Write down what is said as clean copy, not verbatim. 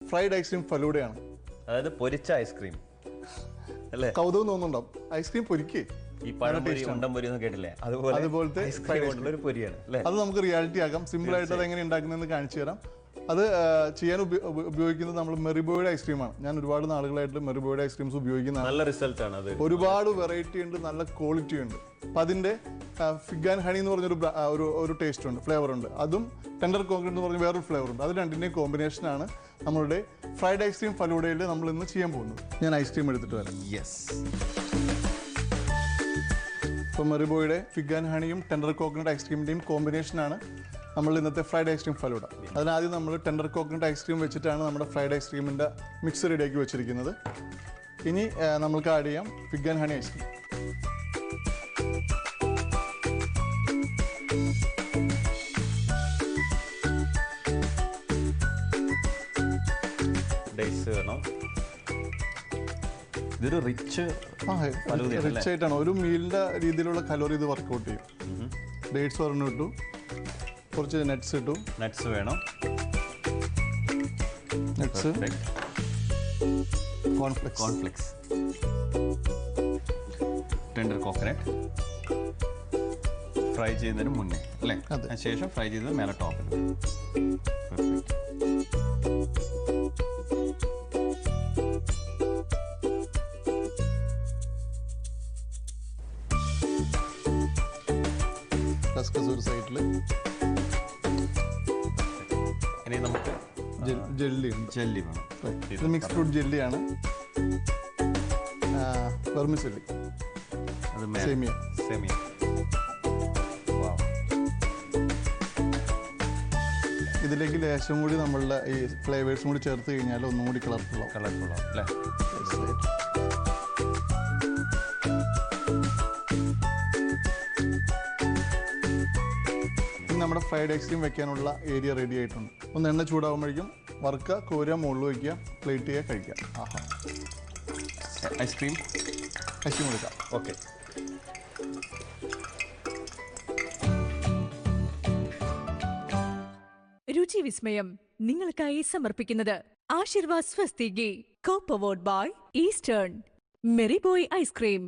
Fried ice cream ഫലൂഡയാണ്. അതായത് പൊരിച്ച ice cream അല്ലേ? കൗതുകം തോന്നുന്നുണ്ടാവും. ഐസ്ക്രീം പൊരിക്കേ ഈ പഴംപൊരി ഉണ്ടംപൊരി ഒന്നും കേട്ടില്ലേ? അതുപോലത്തെ ഒരു പൊരിയാണ് അല്ലേ? അത് നമുക്ക് റിയാലിറ്റി ആക്കാം. സിമ്പിൾ ആയിട്ട് അത് എങ്ങനെ ഉണ്ടാക്കുന്നതെന്ന് കാണിച്ചു തരാം. അത് ചെയ്യാൻ ഉപയോഗിക്കുന്നത് നമ്മൾ മെറിബോയുടെ ഐസ്ക്രീമാണ്. ഞാൻ ഒരുപാട് നാളുകളായിട്ട് മെറിബോയുടെ ഐസ്ക്രീംസ് ഉപയോഗിക്കുന്നതാണ്. നല്ല റിസൾട്ട് ആണ് അത്. ഒരുപാട് വെറൈറ്റി ഉണ്ട്, നല്ല ക്വാളിറ്റി ഉണ്ട്. അപ്പം അതിൻ്റെ ഫിഗ് ആൻഡ് ഹണി എന്ന് പറഞ്ഞൊരു ഒരു ടേസ്റ്റ് ഉണ്ട്, ഫ്ലേവർ ഉണ്ട്. അതും ടെൻഡർ കോക്കനട്ട് എന്ന് പറഞ്ഞ വേറൊരു ഫ്ലേവർ ഉണ്ട്. അത് രണ്ടിൻ്റെയും കോമ്പിനേഷനാണ് നമ്മളുടെ ഫ്രൈഡ് ഐസ്ക്രീം ഫലൂഡയിൽ നമ്മൾ ഇന്ന് ചെയ്യാൻ പോകുന്നത്. ഞാൻ ഐസ്ക്രീം എടുത്തിട്ട് വരാം. യെസ്. ഇപ്പോൾ മെറിബോയുടെ ഫിഗ് ആൻഡ് ഹണിയും ടെൻഡർ കോക്കനട്ട് ഐസ്ക്രീമിൻ്റെയും കോമ്പിനേഷനാണ് നമ്മൾ ഇന്നത്തെ ഫ്രൈഡ് ഐസ്ക്രീം ഫലൂഡ. അതിനാദ്യം നമ്മൾ ടെൻഡർ കോക്കനട്ട് ഐസ്ക്രീം വെച്ചിട്ടാണ് നമ്മുടെ ഫ്രൈഡ് ഐസ്ക്രീമിൻ്റെ മിക്സ് റെഡിയാക്കി വെച്ചിരിക്കുന്നത്. ഇനി നമുക്ക് ആഡ് ചെയ്യാം ഫിഗ് ആൻഡ് ഹണി ഐസ്ക്രീം. ഇതൊരു റിച്ച് ആയിട്ടാണ്. ഒരു മീലിൻ്റെ രീതിയിലുള്ള കലോറി ഇത് വർക്കൗട്ട് ചെയ്യും. ഡേറ്റ്സ് ഒരെണ്ണം ഇട്ടു, കുറച്ച് നട്ട്സ് ഇട്ടു. നട്ട്സ് വേണം. Nuts, cornflakes, tender coconut fry ചെയ്യുന്നതിന് മുന്നേ അല്ലേ? അതിനുശേഷം ഫ്രൈ ചെയ്തത് മേലെ ടോപ്പിൽ. പെർഫെക്റ്റ്. കസ്കസ് സൈഡിൽ. ഇനി നമുക്ക് ജെല്ലി വേണം. ഇത് മിക്സ് ഫ്രൂട്ട് ജെല്ലിയാണ്. വെർമിസെല്ലി, അത് സേമിയ. ഇതിലേക്ക് ലേശം കൂടി നമ്മളുടെ ഈ ഫ്ലേവേഴ്സും കൂടി ചേർത്ത് കഴിഞ്ഞാൽ ഒന്നും കൂടി കളർഫുള്ളാവും അല്ലേ? നമ്മുടെ ഫ്രൈഡ് ഐസ്ക്രീം വെക്കാനുള്ള ഏരിയ റെഡി ആയിട്ടുണ്ട്. ഒന്ന് എണ്ണ ചൂടാകുമ്പോഴേക്കും വറുക്കുക, കോരുക, മുകളിൽ വയ്ക്കുക, പ്ലേറ്റ് ചെയ്യുക, കഴിക്കുക. ആഹാ. ഐസ്ക്രീം എടുക്കാം. ഓക്കെ. രുചി വിസ്മയം നിങ്ങൾക്കായി സമർപ്പിക്കുന്നത് Aashirvaad Svasti ghee, co powered by Eastern, Meriboy ice cream.